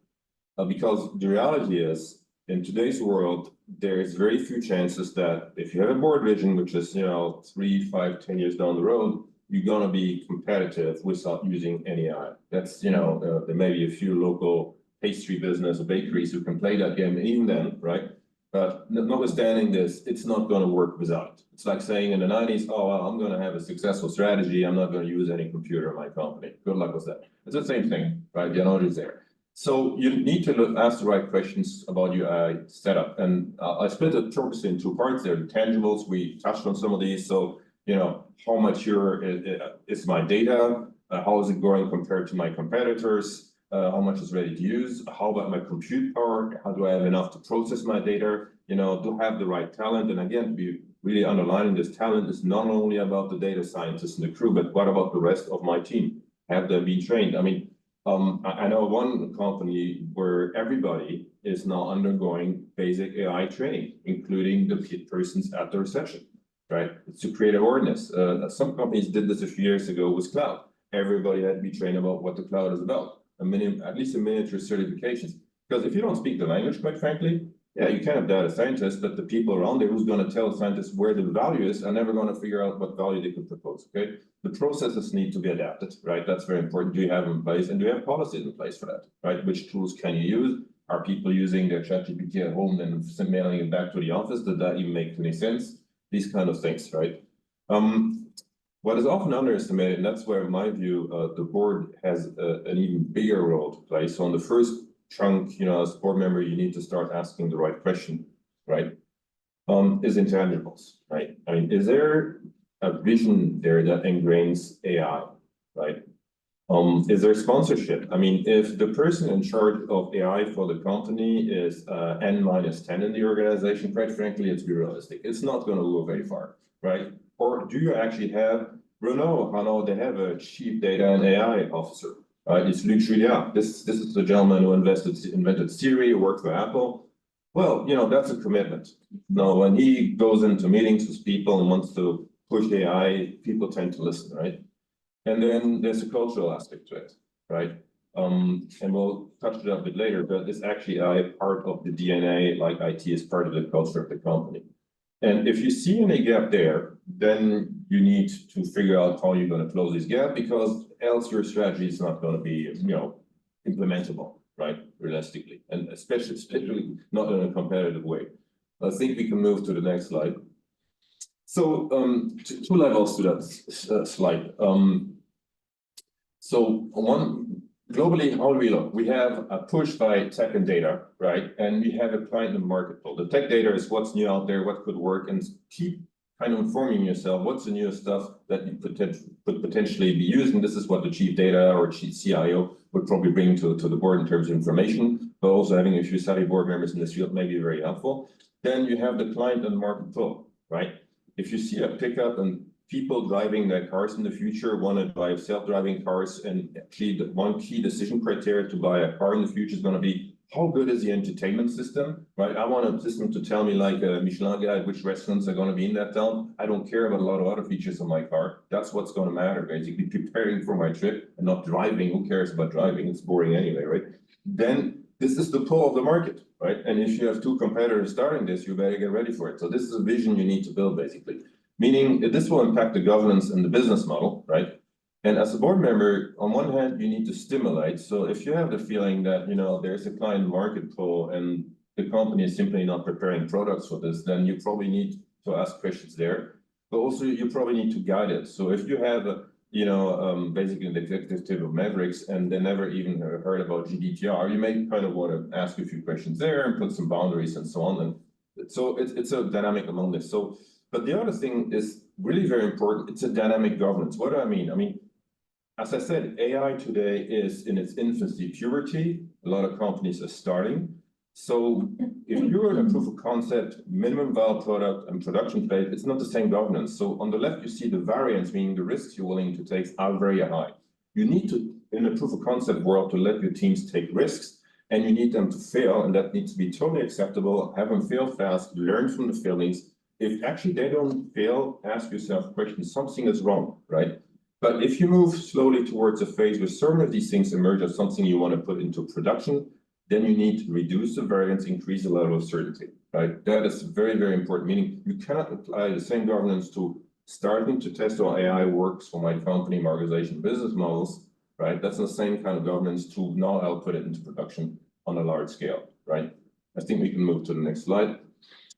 Because the reality is, in today's world, there is very few chances that if you have a board vision, which is 3, 5, 10 years down the road, you're gonna be competitive without using any AI. That's there may be a few local pastry business or bakeries who can play that game, and even then, right? But notwithstanding this, it's not gonna work without it. It's like saying in the 90s, oh, well, I'm gonna have a successful strategy. I'm not gonna use any computer in my company. Good luck with that. It's the same thing, right? The knowledge is there. So you need to ask the right questions about your AI setup. And I split the focus in two parts there. The tangibles, we touched on some of these. So, how mature is my data? How is it going compared to my competitors? How much is ready to use? How about my compute power? How do I have enough to process my data? Do I have the right talent? And again, be really underlining this talent is not only about the data scientists and the crew, but what about the rest of my team? Have they been trained? I mean, I know one company where everybody is now undergoing basic AI training, including the persons at the reception, right? It's to create awareness. Some companies did this a few years ago with cloud. Everybody had to be trained about what the cloud is about, at least a miniature certifications. Because if you don't speak the language, quite frankly, yeah, you can have data scientists, but the people around there who's going to tell scientists where the value is are never going to figure out what value they could propose, okay? The processes need to be adapted, right? That's very important. Do you have them in place, and do you have policies in place for that, right? Which tools can you use? Are people using their ChatGPT at home and mailing it back to the office? Did that even make any sense? These kind of things, right? What is often underestimated, and that's where, in my view, the board has an even bigger role to play. So on the first chunk, as a board member, you need to start asking the right question, right? Is intangibles, right? I mean, is there a vision there that ingrains AI, right? Is there sponsorship? I mean, if the person in charge of AI for the company is N-10 in the organization, quite frankly, let's be realistic. It's not going to go very far, right? Or do you actually have Renault? I know they have a chief data and AI officer. It's Luc Julia. This is the gentleman who invented Siri, worked for Apple. Well, that's a commitment. Now, when he goes into meetings with people and wants to push AI, people tend to listen, right? And then there's a cultural aspect to it, right? And we'll touch it up a bit later, but it's actually a part of the DNA, like IT is part of the culture of the company. And if you see any gap there, then you need to figure out how you're going to close this gap, because else your strategy is not going to be, implementable, right? Realistically, and especially not in a competitive way. I think we can move to the next slide. So two levels to that slide. So one, globally, how do we look? We have a push by tech and data, right? And we have a client and market pull. The tech data is what's new out there, what could work, and keep kind of informing yourself what's the newest stuff that you could potentially be using. This is what the chief data or chief CIO would probably bring to the board in terms of information, but also having a few savvy board members in this field may be very helpful. Then you have the client and market pull, right? If you see a pickup and people driving their cars in the future want to drive self-driving cars, and actually the one key decision criteria to buy a car in the future is going to be how good is the entertainment system, right? I want a system to tell me like a Michelin guide which restaurants are going to be in that town. I don't care about a lot of other features of my car. That's what's going to matter, basically preparing for my trip and not driving. Who cares about driving? It's boring anyway, right? Then this is the pull of the market, right? And if you have two competitors starting this, you better get ready for it. So this is a vision you need to build, basically. Meaning this will impact the governance and the business model, right? And as a board member, on one hand, you need to stimulate. So if you have the feeling that, you know, there's a client market pull and the company is simply not preparing products for this, then you probably need to ask questions there. But also you probably need to guide it. So if you have a, you know, basically an executive team of Mavericks and they never even heard about GDPR, you may kind of want to ask a few questions there and put some boundaries and so on. And so it's a dynamic among this. So, but the other thing is really very important. It's a dynamic governance. What do I mean? I mean, as I said, AI today is in its infancy, puberty. A lot of companies are starting. So if you're in a proof of concept, minimum viable product and production phase, it's not the same governance. So on the left, you see the variance, meaning the risks you're willing to take are very high. You need to, in a proof of concept world, to let your teams take risks, and you need them to fail, and that needs to be totally acceptable. Have them fail fast, learn from the failings. If actually they don't fail, ask yourself questions, something is wrong, right? But if you move slowly towards a phase where certain of these things emerge as something you want to put into production, then you need to reduce the variance, increase the level of certainty, right? That is very, very important, meaning you cannot apply the same governance to starting to test how AI works for my company, my organization, business models, right? That's the same kind of governance to now output it into production on a large scale, right? I think we can move to the next slide.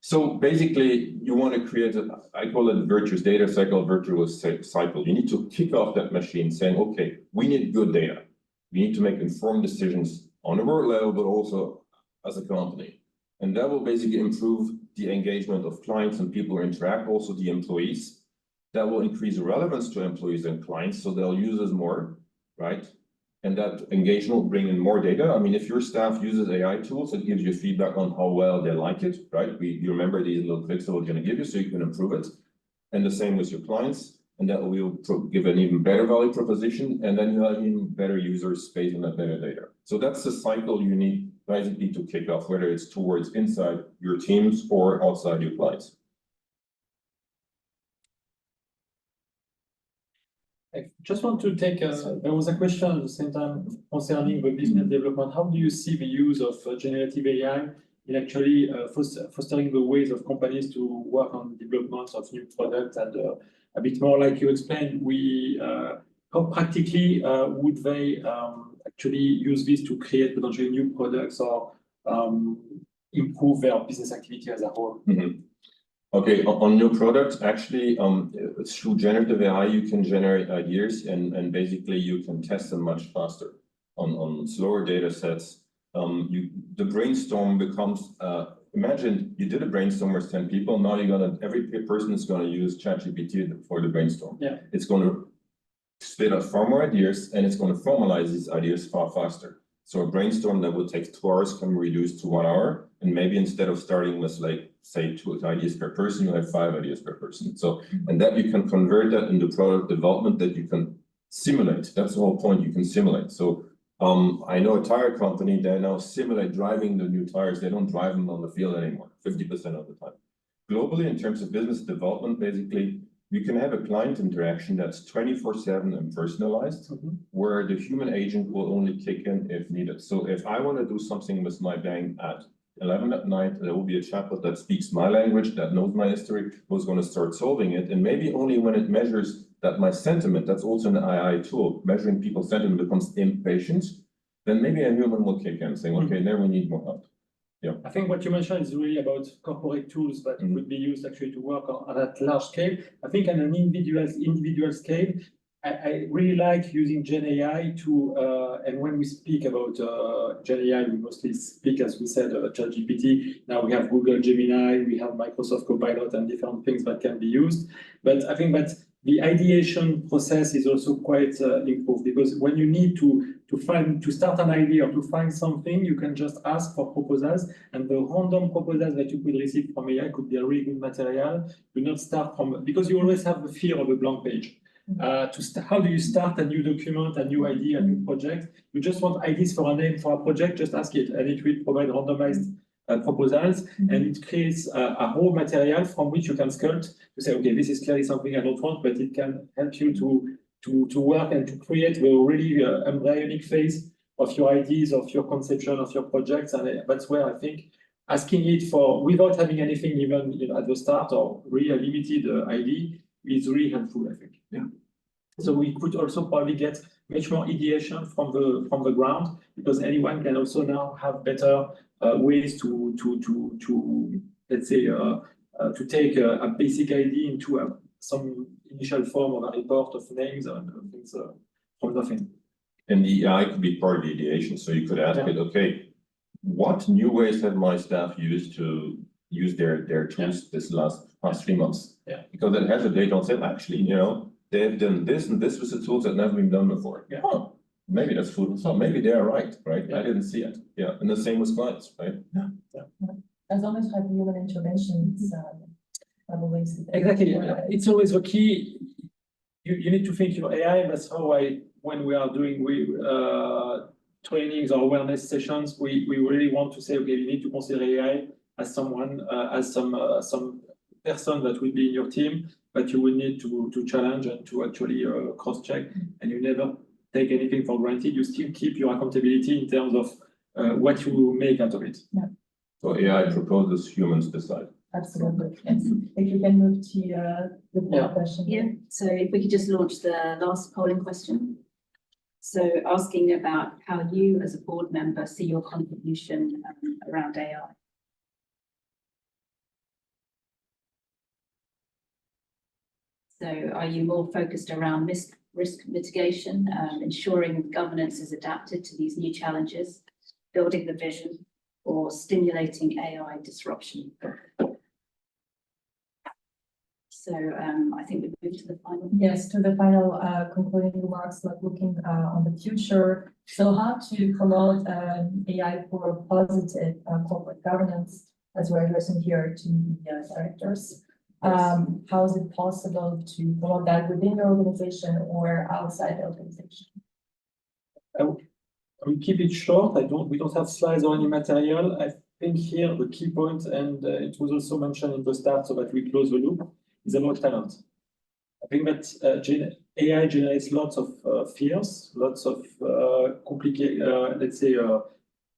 So basically, you want to create I call it a virtuous data cycle, virtuous cycle. You need to kick off that machine saying, okay, we need good data. We need to make informed decisions on the world level, but also as a company. And that will basically improve the engagement of clients and people who interact, also the employees. That will increase relevance to employees and clients, so they'll use us more, right? And that engagement will bring in more data. I mean, if your staff uses AI tools, it gives you feedback on how well they like it, right? You remember these little clicks that we're going to give you so you can improve it. And the same with your clients. And that will give an even better value proposition. And then you have even better user space and that better data. So that's the cycle you need basically to kick off, whether it's towards inside your teams or outside your clients. I just want to take there was a question at the same time concerning the business development. How do you see the use of generative AI in actually fostering the ways of companies to work on development of new products? And a bit more like you explained, how practically would they actually use this to create potentially new products or improve their business activity as a whole? Mm-hmm. Okay, on new products, actually, through generative AI, you can generate ideas and basically you can test them much faster on slower data sets. The brainstorm becomes, imagine you did a brainstorm with 10 people, now every person is gonna use ChatGPT for the brainstorm. Yeah. It's gonna spit out far more ideas and it's gonna formalize these ideas far faster. So a brainstorm that would take 2 hours can be reduced to 1 hour. And maybe instead of starting with like, say 2 ideas per person, you have 5 ideas per person. So, and that you can convert that into product development that you can simulate. That's the whole point, you can simulate. So I know a tire company, they now simulate driving the new tires. They don't drive them on the field anymore, 50% of the time. Globally, in terms of business development, basically, you can have a client interaction that's 24/7 and personalized, where the human agent will only kick in if needed. So if I want to do something with my bank at 11 at night, there will be a chatbot that speaks my language, that knows my history, who's going to start solving it. And maybe only when it measures that my sentiment, that's also an AI tool, measuring people's sentiment becomes impatient, then maybe a human will kick in saying, okay, there we need more help. Yeah. I think what you mentioned is really about corporate tools that would be used actually to work on at large scale. I think on an individual scale, I really like using Gen AI to, and when we speak about Gen AI, we mostly speak, as we said, ChatGPT. Now we have Google Gemini, we have Microsoft Copilot and different things that can be used. But I think that the ideation process is also quite improved, because when you need to to start an idea or to find something, you can just ask for proposals, and the random proposals that you could receive from AI could be a really good material. Do not start from, because you always have the fear of a blank page. How do you start a new document, a new idea, a new project? You just want ideas for a name for a project, just ask it, and it will provide randomized proposals, and it creates a whole material from which you can sculpt to say, okay, this is clearly something I don't want, but it can help you to work and to create the really embryonic phase of your ideas, of your conception, of your projects, and that's where I think asking it for without having anything even at the start or really a limited idea is really helpful, I think. Yeah. So we could also probably get much more ideation from the ground, because anyone can also now have better ways to let's say to take a basic idea into some initial form of a report of names and things from nothing. And the AI could be part of the ideation, so you could ask it, okay, what new ways have my staff used to use their tools this past 3 months? Yeah. Because it has a data on say, actually, they've done this and this with the tools that never been done before. Yeah. Oh, maybe that's food for thought. Maybe they are right? Yeah. I didn't see it. Yeah, and the same with clients, right? Yeah. As long as you have human intervention, it's always. Exactly. It's always the key. You need to think your AI. That's how when we are doing trainings or awareness sessions, we really want to say, okay, you need to consider AI as someone, as some person that will be in your team, but you will need to challenge and to actually cross-check, and you never take anything for granted. You still keep your accountability in terms of what you make out of it. Yeah. So AI proposes, humans decide. Absolutely. Yes. If you can move to the board question. Yeah, so if we could just launch the last polling question. So asking about how you as a board member see your contribution around AI. So are you more focused around risk mitigation, ensuring governance is adapted to these new challenges, building the vision, or stimulating AI disruption? So I think we move to the final. Yes, to the final concluding remarks, like looking on the future. So how to promote AI for positive corporate governance, as we're addressing here to the directors. How is it possible to promote that within the organization or outside the organization? I will keep it short. We don't have slides or any material. I think here the key point, and it was also mentioned in the start so that we close the loop, is about talent. I think that AI generates lots of fears, lots of complicated, let's say,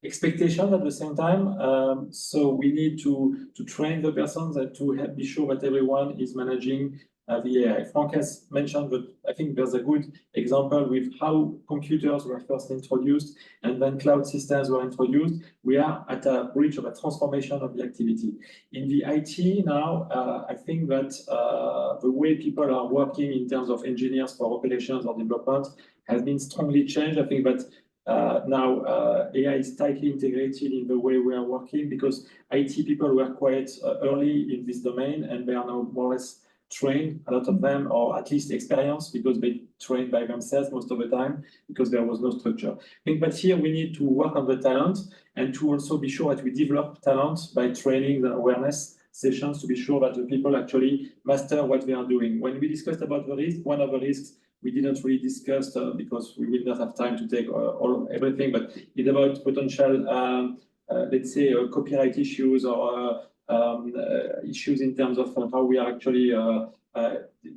expectations at the same time. So we need to train the persons and to be sure that everyone is managing the AI. Frank has mentioned that I think there's a good example with how computers were first introduced and then cloud systems were introduced. We are at a bridge of a transformation of the activity. In the IT now, I think that the way people are working in terms of engineers for operations or development has been strongly changed. I think that now AI is tightly integrated in the way we are working, because IT people were quite early in this domain, and they are now more or less trained, a lot of them, or at least experienced, because they trained by themselves most of the time, because there was no structure. I think that here we need to work on the talent and to also be sure that we develop talent by training the awareness sessions to be sure that the people actually master what they are doing. When we discussed about the risk, one of the risks we didn't really discuss because we will not have time to take everything, but it's about potential, let's say, copyright issues or issues in terms of how we are actually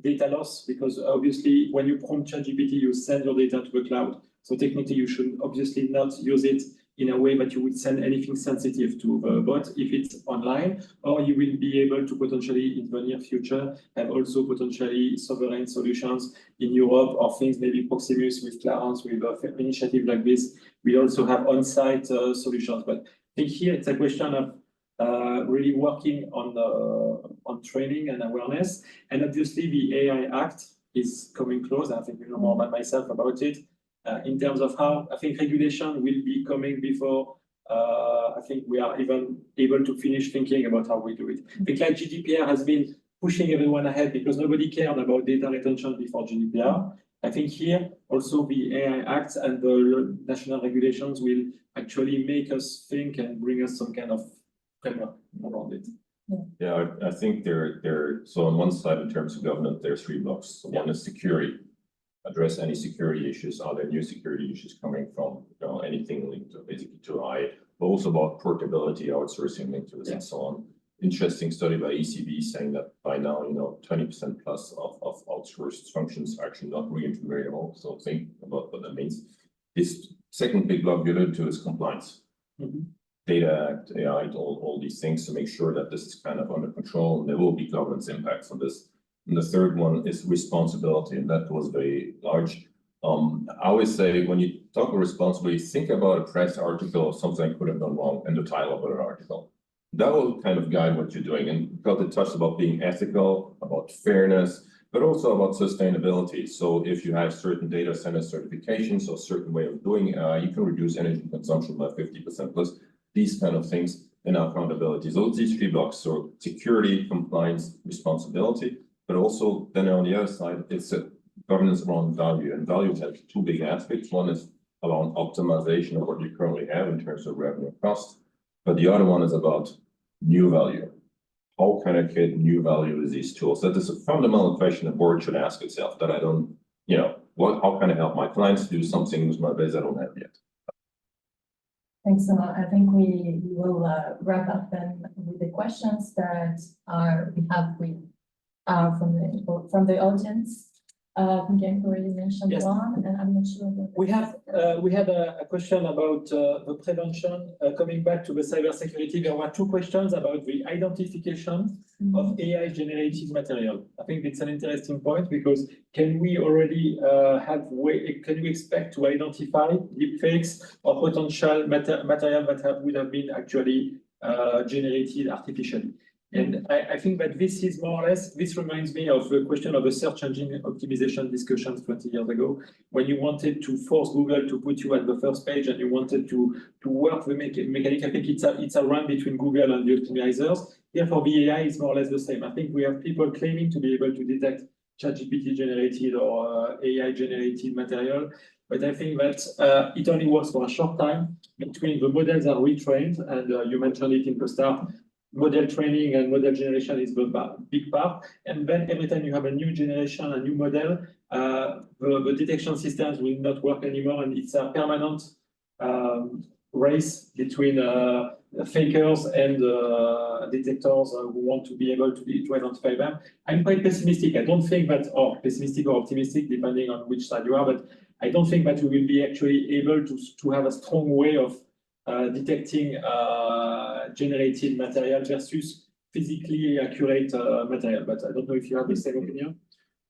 data loss, because obviously when you prompt ChatGPT, you send your data to the cloud. So technically you should obviously not use it in a way that you would send anything sensitive to the bot if it's online, or you will be able to potentially in the near future have also potentially sovereign solutions in Europe, or things maybe Proximus with Clarence with an initiative like this. We also have on-site solutions, but I think here it's a question of really working on training and awareness. And obviously the AI Act is coming close. I think you know more than myself about it. In terms of how I think regulation will be coming before I think we are even able to finish thinking about how we do it. I think like GDPR has been pushing everyone ahead because nobody cared about data retention before GDPR. I think here also the AI Act and the national regulations will actually make us think and bring us some kind of framework around it. Yeah, I think so on one side, in terms of governance, there's three blocks. So one is security. Address any security issues. Are there new security issues coming from, anything linked to basically to AI, but also about portability, outsourcing linked to this and so on. Interesting study by ECB saying that by now, 20% plus of outsourced functions are actually not reintegratable. So think about what that means. This second big block you alluded to is compliance. Data Act, AI, all these things to make sure that this is kind of under control. And there will be governance impacts on this. And the third one is responsibility, and that was very large. I always say when you talk about responsibility, think about a press article or something I could have done wrong and the title of an article. That will kind of guide what you're doing. And because it touched about being ethical, about fairness, but also about sustainability. So if you have certain data center certifications or certain way of doing AI, you can reduce energy consumption by 50% plus, these kind of things, and accountability. So these three blocks, so security, compliance, responsibility, but also then on the other side, it's a governance around value. And value has two big aspects. One is around optimization of what you currently have in terms of revenue cost. But the other one is about new value. How can I create new value with these tools? That is a fundamental question the board should ask itself, that I don't, how can I help my clients do something with my base I don't have yet? Thanks a lot. I think we will wrap up then with the questions that we have from the audience. I think Yank already mentioned Yes. one, and I'm not sure. We had a question about the prevention. Coming back to the cybersecurity, there were two questions about the identification of AI generated material. I think it's an interesting point because can we already can we expect to identify deepfakes or potential material that would have been actually generated artificially? And I think that this is more or less, this reminds me of the question of the search engine optimization discussions 20 years ago, when you wanted to force Google to put you at the first page and you wanted to work the mechanic. I think it's a run between Google and the optimizers. Here for the AI, it's more or less the same. I think we have people claiming to be able to detect ChatGPT generated or AI generated material. But I think that it only works for a short time between the models are retrained, and you mentioned it in the start. Model training and model generation is the big part. And then every time you have a new generation, a new model, the detection systems will not work anymore. And it's a permanent race between fakers and detectors who want to be able to identify them. I'm quite pessimistic. I don't think that, or pessimistic or optimistic, depending on which side you are, but I don't think that we will be actually able to have a strong way of detecting generated material versus physically accurate material. But I don't know if you have the same opinion.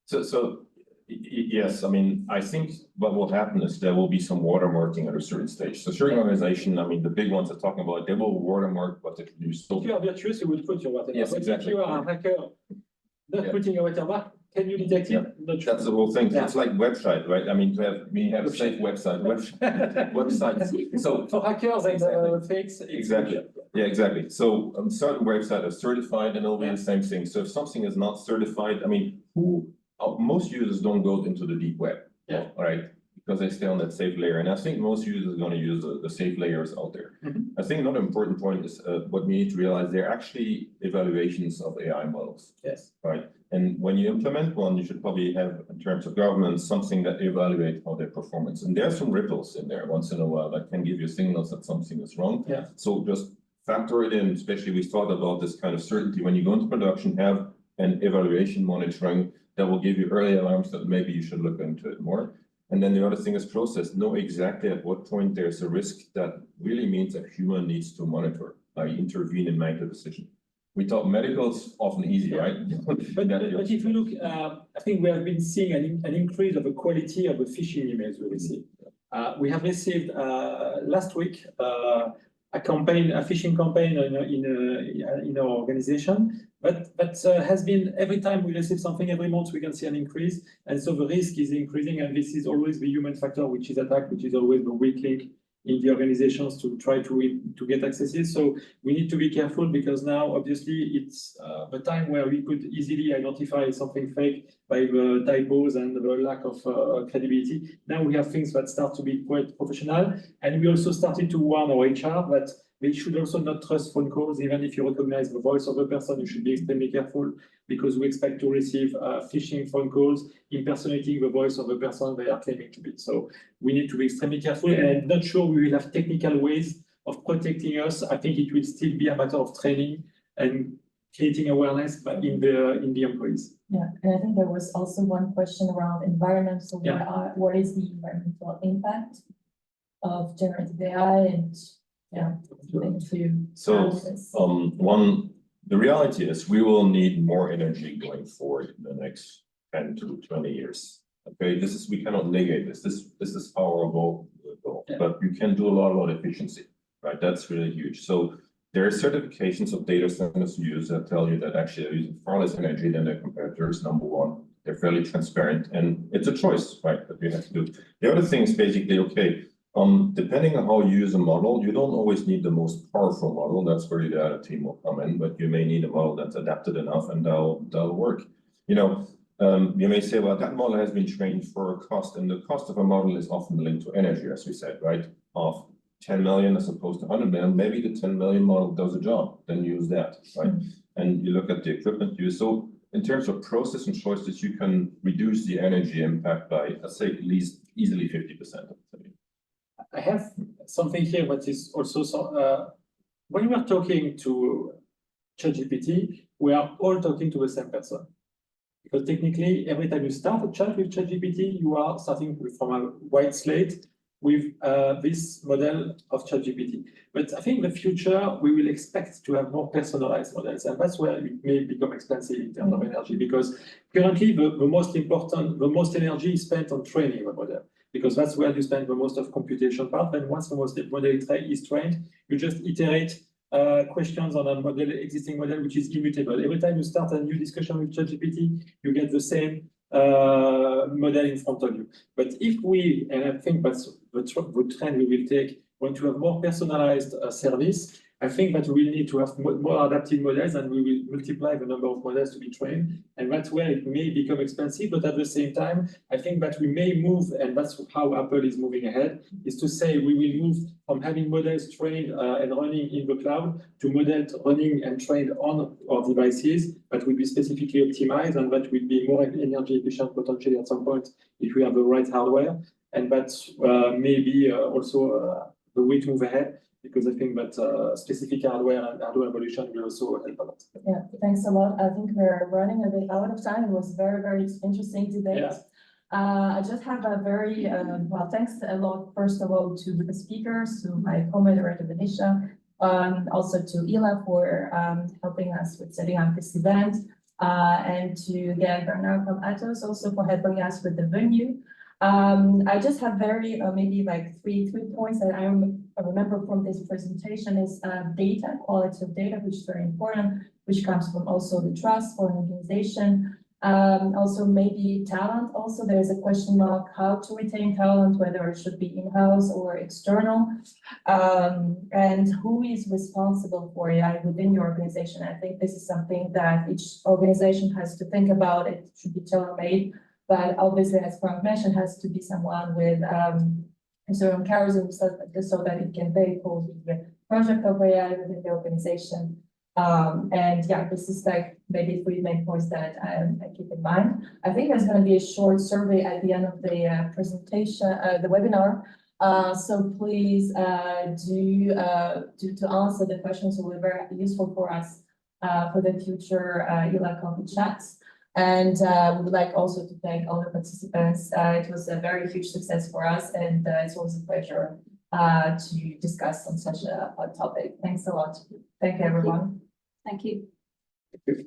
So yes, I mean, I think what will happen is there will be some watermarking at a certain stage. So certain organization, I mean, the big ones are talking about, they will watermark what they produce. So if you are virtuous, you will put your watermark. Yes, exactly. If you are a hacker, not putting a watermark, can you detect it? Not sure. That's the whole thing. It's like website, right? I mean, we have a safe websites. So for hackers and fakes, exactly. Yeah, exactly. So certain websites are certified, and it'll be the same thing. So if something is not certified, I mean, most users don't go into the deep web, right? Because they stay on that safe layer. And I think most users are going to use the safe layers out there. I think another important point is what we need to realize, they're actually evaluations of AI models. Yes. Right. And when you implement one, you should probably have, in terms of governance, something that evaluates how their performance. And there's some ripples in there once in a while that can give you signals that something is wrong. Yeah. So just factor it in, especially we thought about this kind of certainty. When you go into production, have an evaluation monitoring that will give you early alarms that maybe you should look into it more. And then the other thing is process. Know exactly at what point there's a risk that really means a human needs to monitor, intervene and make a decision. We thought medical's often easy, right? But if you look, I think we have been seeing an increase of the quality of the phishing emails we receive. We have received last week a phishing campaign in our organization. But has been every time we receive something, every month we can see an increase, and so the risk is increasing, and this is always the human factor which is attacked, which is always the weak link in the organizations to try to get accesses. So we need to be careful because now obviously it's the time where we could easily identify something fake by the typos and the lack of credibility. Now we have things that start to be quite professional, and we also started to warn our HR that they should also not trust phone calls. Even if you recognize the voice of the person, you should be extremely careful because we expect to receive phishing phone calls impersonating the voice of the person they are claiming to be. So we need to be extremely careful, and I'm not sure we will have technical ways of protecting us. I think it will still be a matter of training and creating awareness in the employees. Yeah, and I think there was also one question around environment. So what is the environmental impact of generative AI and the reality is we will need more energy going forward in the next 10 to 20 years. Okay, we cannot negate this. This is our goal, but you can do a lot about efficiency, right? That's really huge. So there are certifications of data centers used that tell you that actually they're using far less energy than their competitors, number one. They're fairly transparent, and it's a choice, right, that we have to do. The other thing is basically, okay, depending on how you use a model, you don't always need the most powerful model. That's where the data team will come in, but you may need a model that's adapted enough and that'll work. You know, you may say, well, that model has been trained for a cost, and the cost of a model is often linked to energy, as we said, right? Of 10 million as opposed to 100 million, maybe the 10 million model does a job, then use that, right? And you look at the equipment used. So in terms of process and choices, you can reduce the energy impact by, let's say, at least easily 50%. I have something here that is also when we are talking to ChatGPT, we are all talking to the same person. Because technically, every time you start a chat with ChatGPT, you are starting from a white slate with this model of ChatGPT. But I think in the future, we will expect to have more personalized models, and that's where it may become expensive in terms of energy, because currently the most energy is spent on training the model, because that's where you spend the most of computation part. And once the model is trained, you just iterate questions on a existing model, which is immutable. Every time you start a new discussion with ChatGPT, you get the same model in front of you. But if we, and I think that's the trend we will take, want to have more personalized service, I think that we will need to have more adaptive models, and we will multiply the number of models to be trained. And that's where it may become expensive, but at the same time, I think that we may move, and that's how Apple is moving ahead, is to say we will move from having models trained and running in the cloud to models running and trained on our devices that will be specifically optimized, and that will be more energy efficient potentially at some point if we have the right hardware. And that's maybe also the way to move ahead, because I think that specific hardware and hardware evolution will also help a lot. Yeah, thanks a lot. I think we're running a bit out of time. It was very, very interesting debate. Yeah. I just have a very, well, thanks a lot, first of all, to the speakers, to my co-moderator, Venetia, also to ILA for helping us with setting up this event, and to Bernard from Atos also for helping us with the venue. I just have very, maybe like three points that I remember from this presentation is data, quality of data, which is very important, which comes from also the trust for an organization. Also maybe talent. Also, there is a question mark how to retain talent, whether it should be in-house or external, and who is responsible for AI within your organization. I think this is something that each organization has to think about. It should be tailor-made, but obviously, as Frank mentioned, has to be someone with a certain charisma so that it can very close with the project of AI within the organization. And yeah, this is like maybe 3 main points that I keep in mind. I think there's going to be a short survey at the end of the presentation, the webinar. So please do to answer the questions will be very useful for us for the future ILA Coffee Chats. And we would like also to thank all the participants. It was a very huge success for us, and it's always a pleasure to discuss on such a hot topic. Thanks a lot. Thank you, everyone. Thank you.